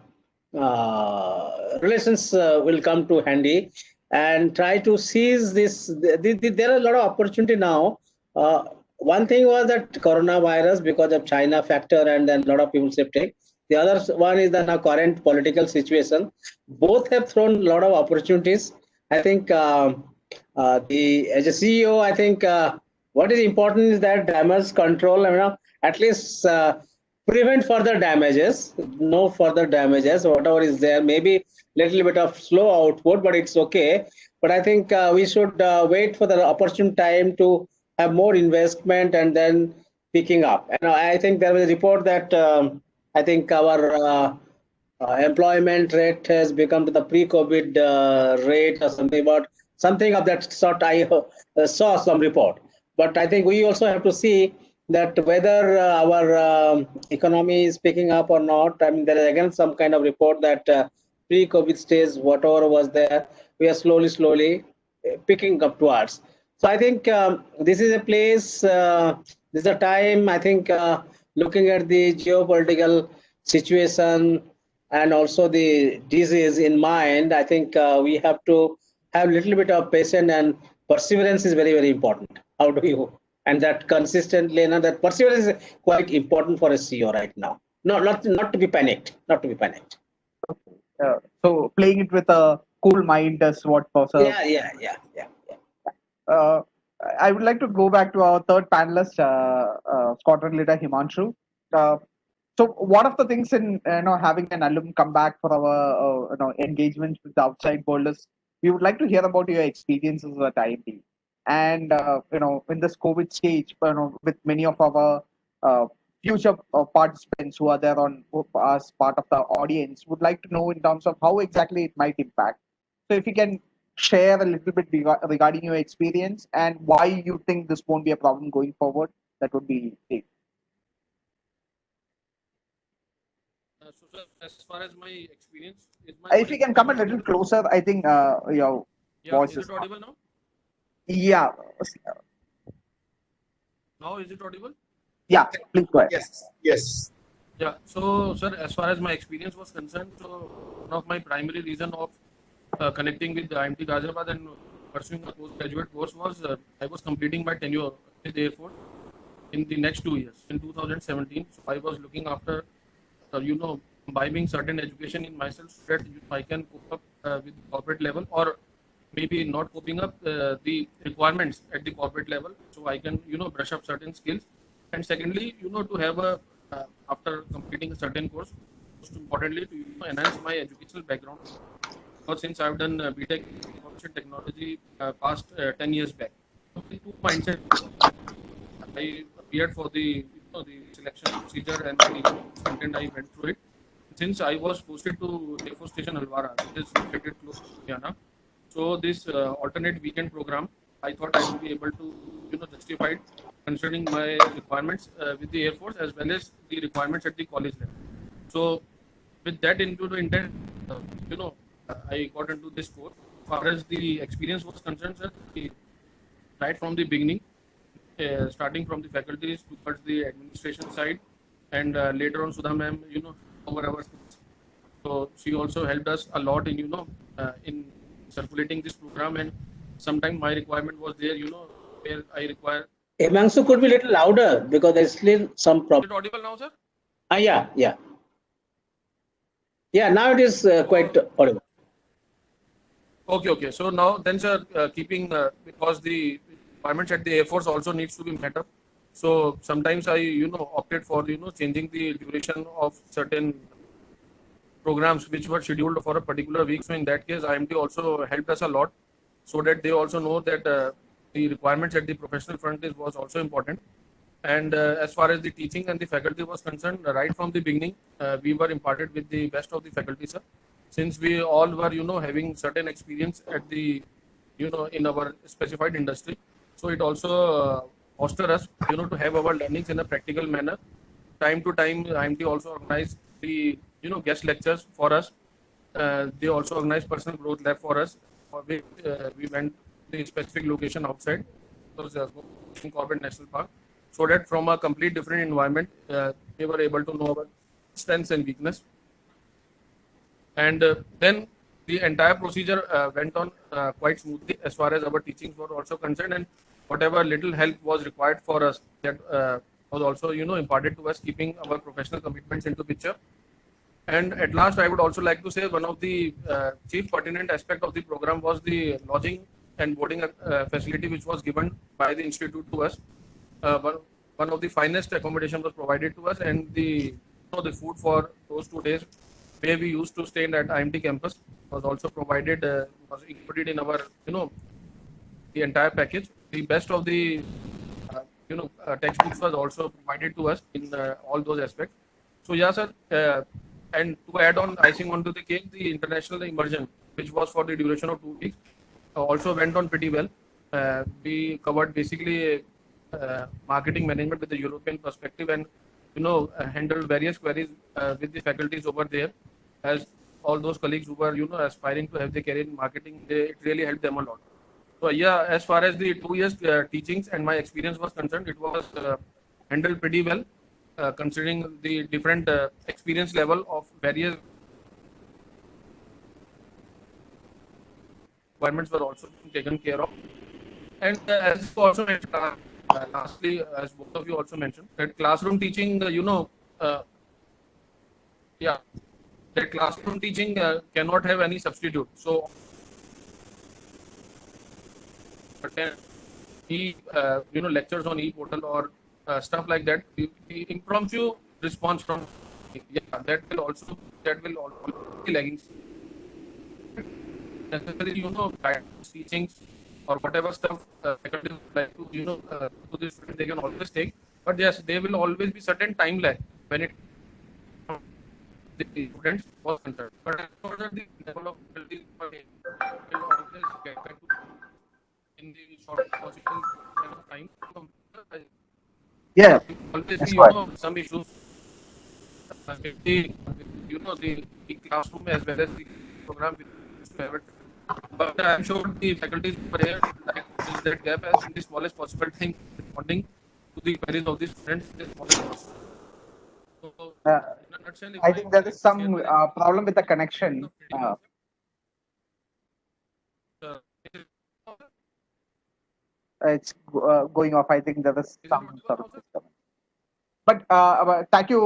relations will come to handy, and try to seize this. There are a lot of opportunity now. One thing was that coronavirus, because of China factor, and then a lot of people shifting. The other one is the now current political situation. Both have thrown a lot of opportunities. I think as a CEO, I think what is important is that damage control. At least prevent further damages. No further damages. Whatever is there, maybe little bit of slow output, but it's okay. But I think we should wait for the opportune time to have more investment and then picking up. And I think there was a report that I think our employment rate has become to the pre-COVID rate or something, about something of that sort. I saw some report, but I think we also have to see that whether our economy is picking up or not. I mean, there is again some kind of report that pre-COVID stage, whatever was there, we are slowly picking up towards. So I think this is a place, this is a time, I think, looking at the geopolitical situation and also the disease in mind, I think we have to have a little bit of patience, and perseverance is very, very important. How do you, and that consistently, that perseverance is quite important for a CEO right now. Not to be panicked, not to be panicked. So playing it with a cool mind is what Professor. Yeah. I would like to go back to our third panelist, squadron leader Himanshu. Uh, so, one of the things in having an alum come back for our engagements with the outside world is we would like to hear about your experiences at IMD, and in this COVID stage, with many of our future participants who are there on as part of the audience, would like to know in terms of how exactly it might impact. So, if you can share a little bit regarding your experience and why you think this won't be a problem going forward, that would be great. So, sir, as far as my experience is If you can come a little closer, I think your voice is it audible now? Yeah. Now is it audible? Yeah, please go ahead. Yes. Yeah. So, sir, as far as my experience was concerned, so one of my primary reason of connecting with the IMT Ghaziabad and pursuing a postgraduate course was I was completing my tenure with the Air Force in the next 2 years in 2017. So I was looking after, imbibing certain education in myself so that I can cope up with the corporate level, or maybe not coping up the requirements at the corporate level, so I can brush up certain skills. And secondly, to have a after completing a certain course, most importantly, to enhance my educational background. Because since I've done BTech Information Technology past 10 years back, so with two mindsets, I appeared for the the selection procedure and the content I went through it. Since I was posted to Air Force Station Alwara, which is located close to Guyana, so this alternate weekend program, I thought I would be able to justify it considering my requirements with the Air Force as well as the requirements at the college level. So with that into the intent, I got into this course. As far as the experience was concerned, sir, right from the beginning, starting from the faculties towards the administration side, and later on Sudha ma'am, over our schools. So she also helped us a lot in in circulating this program, and sometimes my requirement was there, where I require. Himanshu could be a little louder because there's still some Is problem. it audible now, sir? Yeah. Now it is quite audible. Okay. So now then, sir, keeping because the requirements at the Air Force also needs to be met up. So sometimes I opted for changing the duration of certain programs which were scheduled for a particular week. So in that case, IMT also helped us a lot, so that they also know that the requirements at the professional front was also important. And as far as the teaching and the faculty was concerned, right from the beginning, we were imparted with the best of the faculty, sir. Since we all were, having certain experience at the, in our specified industry. So it also foster us, to have our learnings in a practical manner. Time to time, IMT also organized the, guest lectures for us. They also organized personal growth lab for us, for which we went to the specific location outside. It was in Corbett National Park, so that from a complete different environment, they were able to know our strengths and weakness. And then the entire procedure went on quite smoothly as far as our teachings were also concerned, and whatever little help was required for us, that was also imparted to us, keeping our professional commitments into picture. And at last, I would also like to say one of the chief pertinent aspect of the program was the lodging and boarding facility which was given by the institute to us. One of the finest accommodation was provided to us, and the the food for those 2 days where we used to stay in at IMT campus was also provided, was included in our the entire package. The best of the textbooks was also provided to us in all those aspects. So yeah, sir. And to add on icing onto the cake, the international immersion, which was for the duration of 2 weeks, also went on pretty well. We covered basically marketing management with the European perspective, and handled various queries with the faculties over there, as all those colleagues who were aspiring to have their career in marketing, it really helped them a lot. So yeah, as far as the 2 years teachings and my experience was concerned, it was handled pretty well, considering the different experience level of various requirements were also taken care of. And as you also mentioned, lastly, as both of you also mentioned, that classroom teaching, that classroom teaching cannot have any substitute. So, lectures on e-portal or stuff like that. The impromptu response from that will also be lagging. Necessarily, guidance, teachings, or whatever stuff faculty would like to to the student, they can always take. But yes, there will always be certain time lag when it the students was entered. But as far as the level of difficulty will always get back to in the short possible time. Yeah, Always that's be right. some issues with the the classroom as well as the program we used to have it. But I'm sure the faculties were here to like fill that gap as in the smallest possible thing, responding to the queries of the students in the smallest possible. So, Uh, in a nutshell, if I I think would there is like to share some my problem with the experience connection. of trading, uh, is It's going off. I think there is is it some audible sort of now, sir? disturbance. But thank you,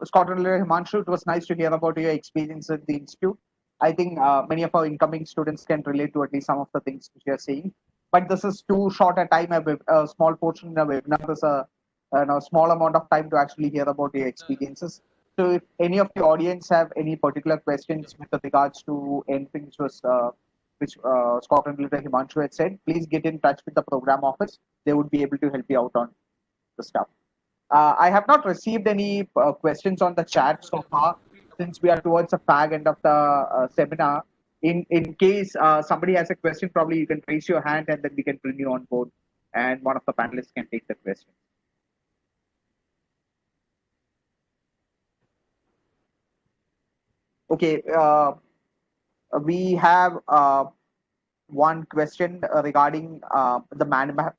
Scott and Himanshu. It was nice to hear about your experience at the institute. I think many of our incoming students can relate to at least some of the things which you are saying. But this is too short a time. A small portion in a webinar is a small amount of time to actually hear about your experiences. So, if any of the audience have any particular questions with regards to anything which Scott and Himanshu had said, please get in touch with the program office. They would be able to help you out on the stuff. I have not received any questions on the chat so far since we are towards the fag end of the seminar. In case somebody has a question, probably you can raise your hand and then we can bring you on board and one of the panelists can take the question. Okay, we have one question regarding the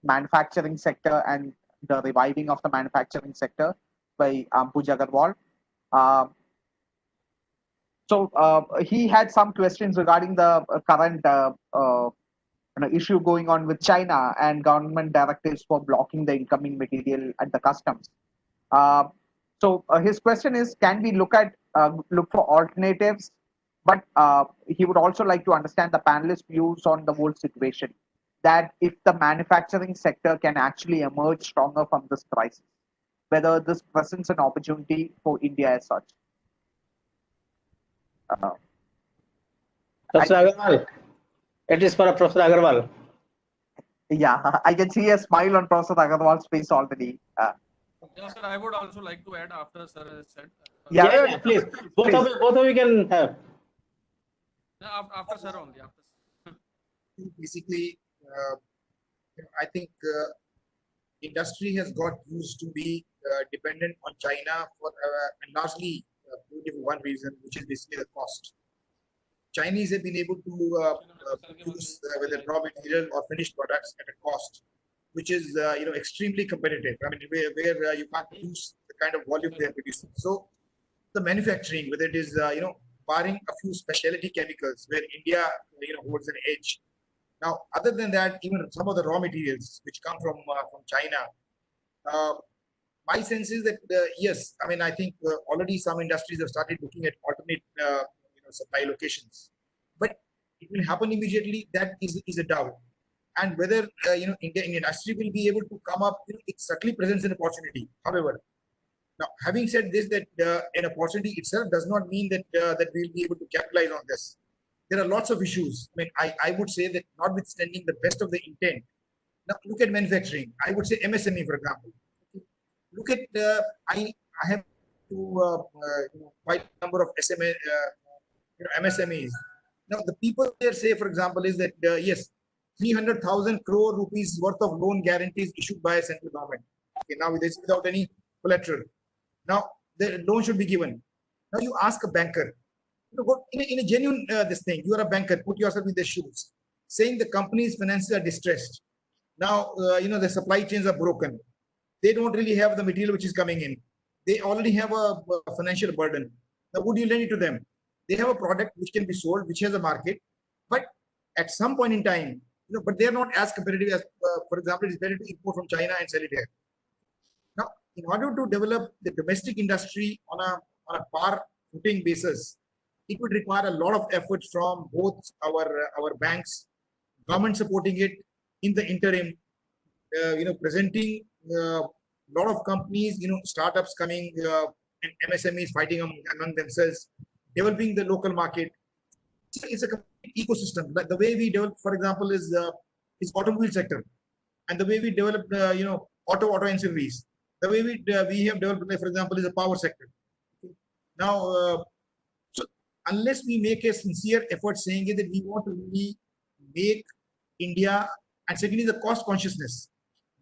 manufacturing sector and the reviving of the manufacturing sector by Ampuj Agarwal. Uh, So he had some questions regarding the current issue going on with China and government directives for blocking the incoming material at the customs. Uh, so his question is: can we look for alternatives? But he would also like to understand the panelists' views on the whole situation. That if the manufacturing sector can actually emerge stronger from this crisis, whether this presents an opportunity for India as such. Uh, Professor Agarwal. It is for Professor Agarwal. Yeah, I can see a smile on Professor Agarwal's face already. Yes, sir. I would also like to add after sir has said. Yeah, Please. please. Both of you can have. After sir only. After. Basically, I think industry has got used to be dependent on China for and largely due to one reason, which is basically the cost. Chinese have been able to produce whether raw material or finished products at a cost which is extremely competitive. I mean, where you can't use the kind of volume they are producing. So the manufacturing, whether it is barring a few specialty chemicals where India holds an edge. Now, other than that, even some of the raw materials which come from China, my sense is that yes, I mean, I think already some industries have started looking at alternate supply locations, but it will happen immediately. That is a doubt. And whether Indian industry will be able to come up, it certainly presents an opportunity. However, now having said this, that an opportunity itself does not mean that that we'll be able to capitalize on this. There are lots of issues. I mean, I would say that notwithstanding the best of the intent, now look at manufacturing. I would say MSME, for example. Look at I have quite a number of MSMEs. Now the people there say, for example, is that yes, 300,000 crore rupees worth of loan guarantees issued by a central government. Okay, now this without any collateral. Now the loan should be given. Now you ask a banker, in a genuine this thing, you are a banker, put yourself in their shoes, saying the company's finances are distressed. Now the supply chains are broken. They don't really have the material which is coming in. They already have a financial burden. Now, would you lend it to them? They have a product which can be sold, which has a market, but at some point in time, but they are not as competitive as, for example, it's better to import from China and sell it here. Now, in order to develop the domestic industry on a par footing basis, it would require a lot of effort from both our banks, government supporting it in the interim, presenting a lot of companies, startups coming and MSMEs fighting among themselves, developing the local market. It's a complete ecosystem. Like the way we develop, for example, is automobile sector, and the way we develop, auto ancillaries. The way we have developed, like, for example, is the power sector. Now, so unless we make a sincere effort saying that we want to really make India, and secondly, the cost consciousness.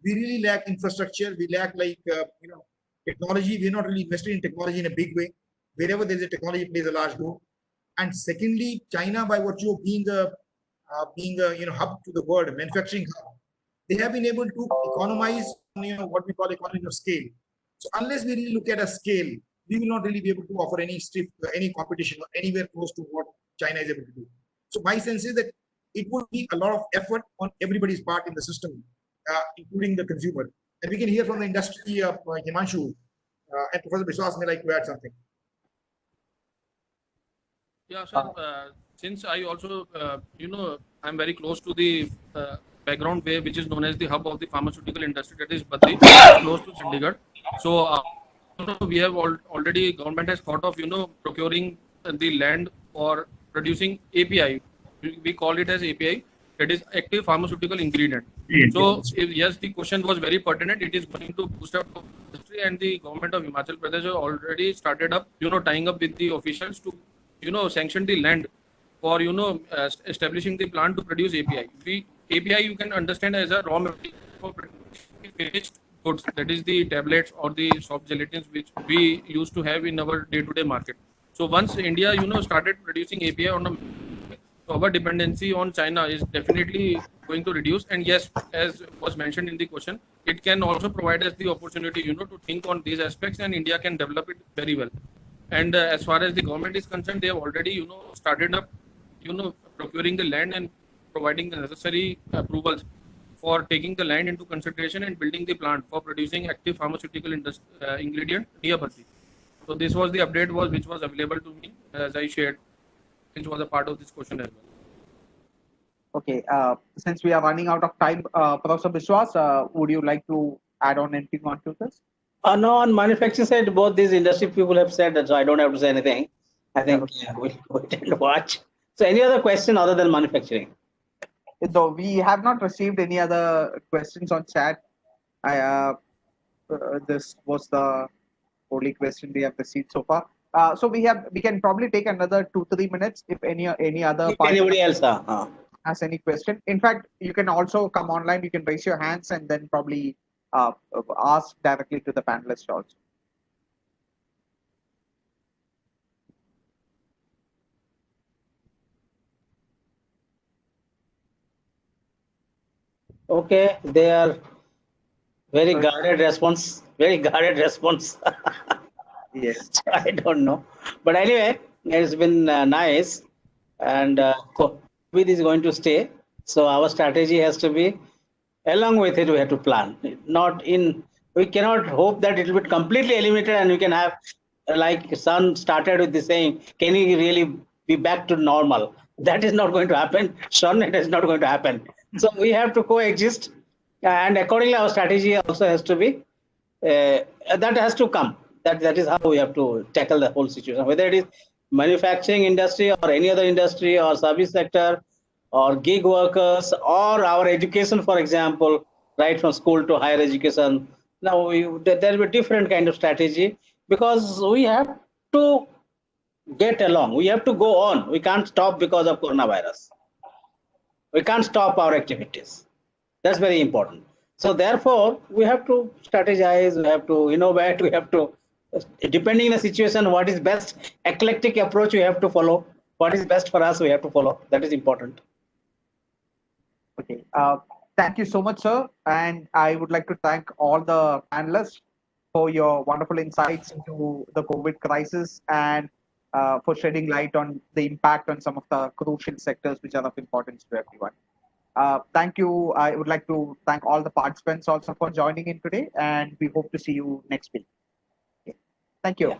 We really lack infrastructure. We lack technology. We're not really invested in technology in a big way. Wherever there's a technology, plays a large role. And secondly, China, by virtue of being a hub to the world, manufacturing hub, they have been able to economize what we call economies of scale. So unless we really look at a scale, we will not really be able to offer any competition or anywhere close to what China is able to do. So my sense is that it would be a lot of effort on everybody's part in the system, including the consumer. And we can hear from the industry of Himanshu, and Professor Biswas may like to add something. Yeah, sir. Since I also, I'm very close to the background way, which is known as the hub of the pharmaceutical industry, that is Baddi, close to Chandigarh. So, we have already, government has thought of, procuring the land for producing API. We call it as API, that is active pharmaceutical ingredient. So, yes, the question was very pertinent. It is going to boost up the industry, and the government of Himachal Pradesh has already started up, tying up with the officials to sanction the land for establishing the plant to produce API. API you can understand as a raw material for finished goods, that is the tablets or the soft gelatins which we used to have in our day-to-day market. So once India started producing API our dependency on China is definitely going to reduce. And yes, as was mentioned in the question, it can also provide us the opportunity to think on these aspects, and India can develop it very well. And as far as the government is concerned, they have already, started up, procuring the land and providing the necessary approvals for taking the land into consideration and building the plant for producing active pharmaceutical ingredient near Baddi. So this was the update which was available to me, as I shared, which was a part of this question as well. Okay. Since we are running out of time, Professor Biswas, would you like to add on anything onto this? No, on manufacturing side, both these industry people have said that, so I don't have to say anything. I think we'll wait and watch. So any other question other than manufacturing? Though we have not received any other questions on chat. This was the only question we have received so far. So we can probably take another 2-3 minutes if any other Anybody else has any question. In fact, you can also come online. You can raise your hands and then probably ask directly to the panelists also. Okay, they are very guarded response. Very guarded response. Yes. I don't know, but anyway, it's been nice, and COVID is going to stay. So our strategy has to be, along with it, we have to plan. We cannot hope that it will be completely eliminated, and we can have, like Sun started with the saying, can we really be back to normal? That is not going to happen. Sean, it is not going to happen. So we have to coexist, and accordingly, our strategy also has to be, that has to come. That is how we have to tackle the whole situation, whether it is manufacturing industry or any other industry or service sector or gig workers or our education, for example, right from school to higher education. Now there will be different kind of strategy, because we have to get along. We have to go on. We can't stop because of coronavirus. We can't stop our activities. That's very important. So therefore, we have to strategize, we have to innovate, we have to, depending on the situation, what is best, eclectic approach we have to follow. What is best for us, we have to follow. That is important. Okay. Thank you so much, sir. And I would like to thank all the panelists for your wonderful insights into the COVID crisis and for shedding light on the impact on some of the crucial sectors which are of importance to everyone. Thank you. I would like to thank all the participants also for joining in today, and we hope to see you next week. Okay. Thank you. Yeah.